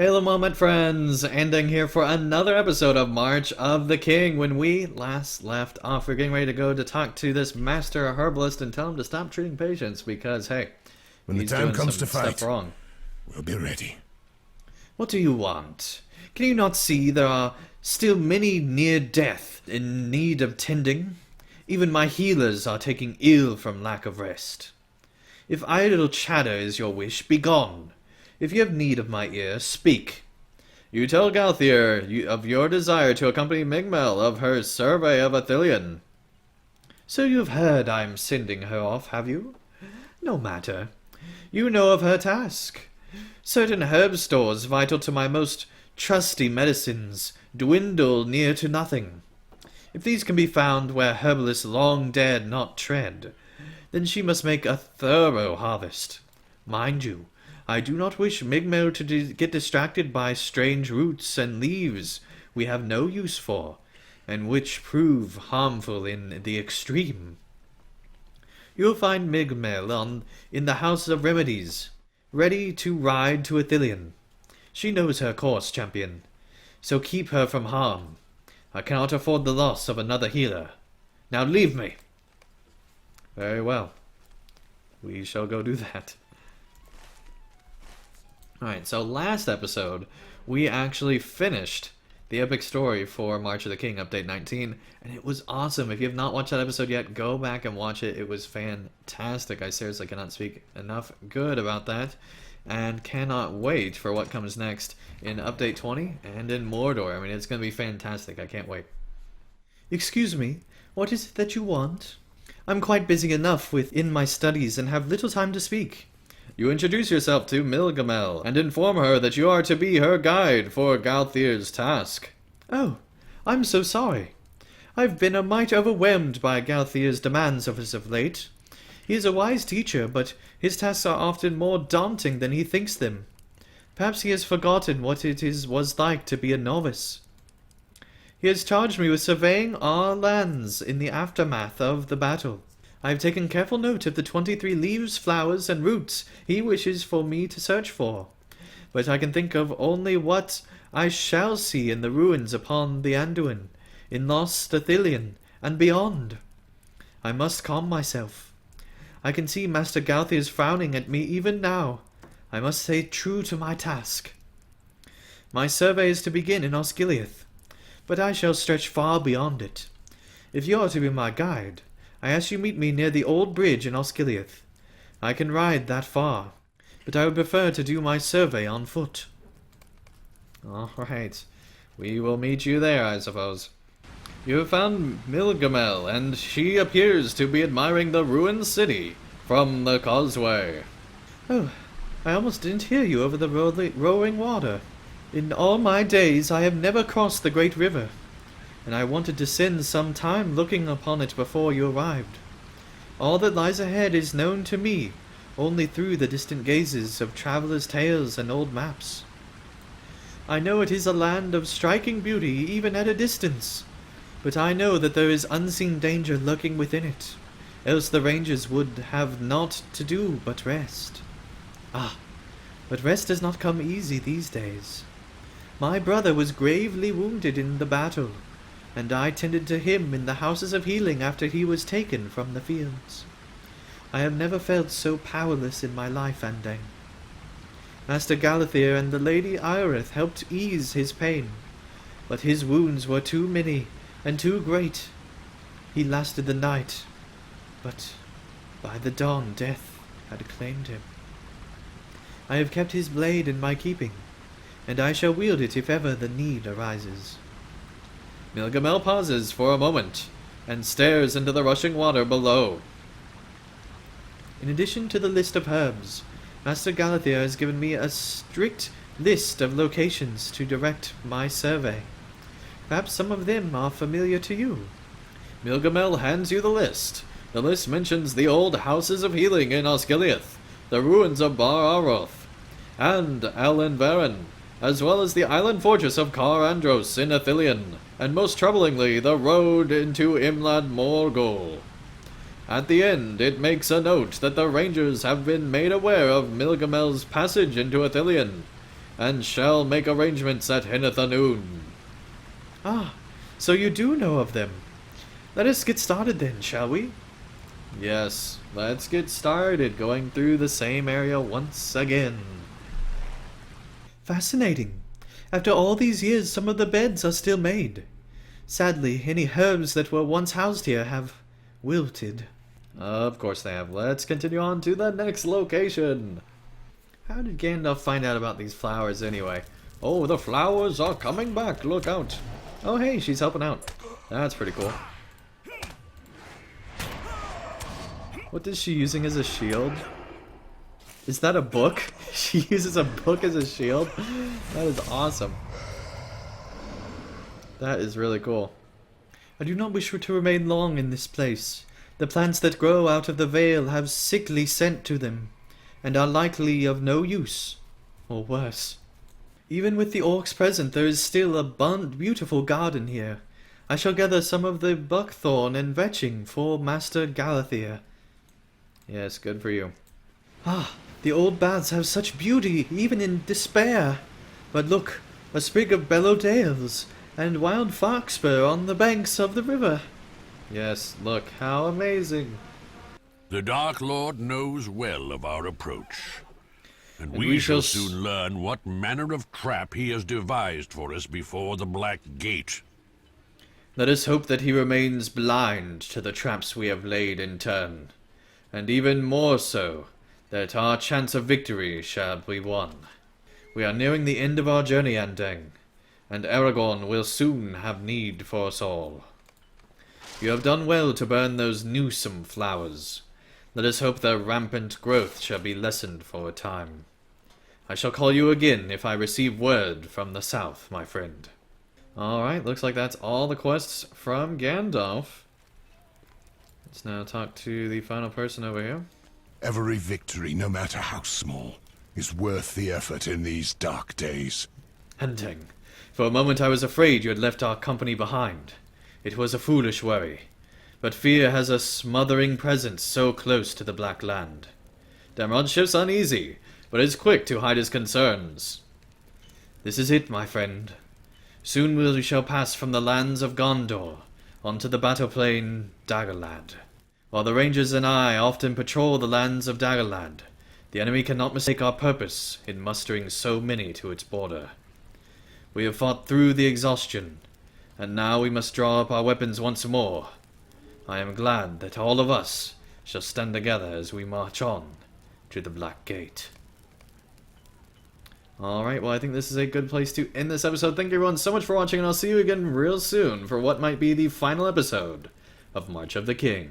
Hello, Moment friends! Ending here for another episode of March of the King. When we last left off, we're getting ready to go to talk to this master herbalist and tell him to stop treating patients because, hey, when the he's time doing comes some to fight, stuff wrong. we'll be ready. What do you want? Can you not see there are still many near death in need of tending? Even my healers are taking ill from lack of rest. If idle chatter is your wish, begone. If you have need of my ear, speak. You tell Galthier of your desire to accompany Migmel of her survey of Athelion. So you've heard I'm sending her off, have you? No matter. You know of her task. Certain herb stores vital to my most trusty medicines dwindle near to nothing. If these can be found where herbalists long dared not tread, then she must make a thorough harvest. Mind you, I do not wish Migmel to get distracted by strange roots and leaves we have no use for, and which prove harmful in the extreme. You'll find Migmel in the House of Remedies, ready to ride to Athelion. She knows her course, champion, so keep her from harm. I cannot afford the loss of another healer. Now leave me. Very well. We shall go do that. Alright, so last episode, we actually finished the epic story for March of the King, Update 19, and it was awesome. If you have not watched that episode yet, go back and watch it. It was fantastic. I seriously cannot speak enough good about that, and cannot wait for what comes next in Update 20 and in Mordor. I mean, it's going to be fantastic. I can't wait. Excuse me, what is it that you want? I'm quite busy enough within my studies and have little time to speak. You introduce yourself to Milgamel, and inform her that you are to be her guide for Galthier's task. Oh, I'm so sorry. I've been a mite overwhelmed by Galthier's demands of us of late. He is a wise teacher, but his tasks are often more daunting than he thinks them. Perhaps he has forgotten what was like to be a novice. He has charged me with surveying our lands in the aftermath of the battle. I have taken careful note of the 23 leaves, flowers, and roots he wishes for me to search for, but I can think of only what I shall see in the ruins upon the Anduin, in lost Athelion, and beyond. I must calm myself. I can see Master Galthier is frowning at me even now. I must stay true to my task. My survey is to begin in Osgiliath, but I shall stretch far beyond it. If you are to be my guide, I ask you meet me near the old bridge in Osgiliath. I can ride that far, but I would prefer to do my survey on foot. Alright, we will meet you there, I suppose. You have found Milgamel, and she appears to be admiring the ruined city from the causeway. Oh, I almost didn't hear you over the roaring water. In all my days I have never crossed the great river, and I wanted to spend some time looking upon it before you arrived. All that lies ahead is known to me only through the distant gazes of travelers' tales and old maps. I know it is a land of striking beauty even at a distance, but I know that there is unseen danger lurking within it, else the rangers would have naught to do but rest. Ah, but rest does not come easy these days. My brother was gravely wounded in the battle, and I tended to him in the houses of healing after he was taken from the fields. I have never felt so powerless in my life, Andang. Master Galthier and the Lady Ioreth helped ease his pain, but his wounds were too many and too great. He lasted the night, but by the dawn death had claimed him. I have kept his blade in my keeping, and I shall wield it if ever the need arises. Milgamel pauses for a moment, and stares into the rushing water below. In addition to the list of herbs, Master Galthier has given me a strict list of locations to direct my survey. Perhaps some of them are familiar to you. Milgamel hands you the list. The list mentions the old houses of healing in Osgiliath, the ruins of Bar Aroth, and Alan Varan, as well as the island fortress of Car Andros in Athelion, and most troublingly, the road into Imlad Morgul. At the end, it makes a note that the rangers have been made aware of Milgamel's passage into Athelion, and shall make arrangements at Hineth noon. Ah, so you do know of them. Let us get started then, shall we? Yes, let's get started going through the same area once again. Fascinating. After all these years, some of the beds are still made. Sadly, any herbs that were once housed here have wilted. Of course they have. Let's continue on to the next location. How did Gandalf find out about these flowers anyway? Oh, the flowers are coming back. Look out. Oh, hey, she's helping out. That's pretty cool. What is she using as a shield? Is that a book? She uses a book as a shield? That is awesome. That is really cool. I do not wish to remain long in this place. The plants that grow out of the vale have sickly scent to them, and are likely of no use, or worse. Even with the orcs present, there is still a beautiful garden here. I shall gather some of the buckthorn and vetching for Master Galathir. Yes, good for you. Ah, the old baths have such beauty, even in despair. But look, a sprig of bellowdales, and wild foxspur on the banks of the river. Yes, look, how amazing. The Dark Lord knows well of our approach, and we shall soon learn what manner of trap he has devised for us before the Black Gate. Let us hope that he remains blind to the traps we have laid in turn, and even more so, that our chance of victory shall be won. We are nearing the end of our journey, Andang, and Aragorn will soon have need for us all. You have done well to burn those newsome flowers. Let us hope their rampant growth shall be lessened for a time. I shall call you again if I receive word from the south, my friend. Alright, looks like that's all the quests from Gandalf. Let's now talk to the final person over here. Every victory, no matter how small, is worth the effort in these dark days. Andang, for a moment I was afraid you had left our company behind. It was a foolish worry, but fear has a smothering presence so close to the Black Land. Damrod's ship's uneasy, but is quick to hide his concerns. This is it, my friend. Soon we shall pass from the lands of Gondor onto the battle plain Dagorlad. While the Rangers and I often patrol the lands of Dagorlad, the enemy cannot mistake our purpose in mustering so many to its border. We have fought through the exhaustion, and now we must draw up our weapons once more. I am glad that all of us shall stand together as we march on to the Black Gate. Alright, well I think this is a good place to end this episode. Thank you everyone so much for watching, and I'll see you again real soon for what might be the final episode of March of the King.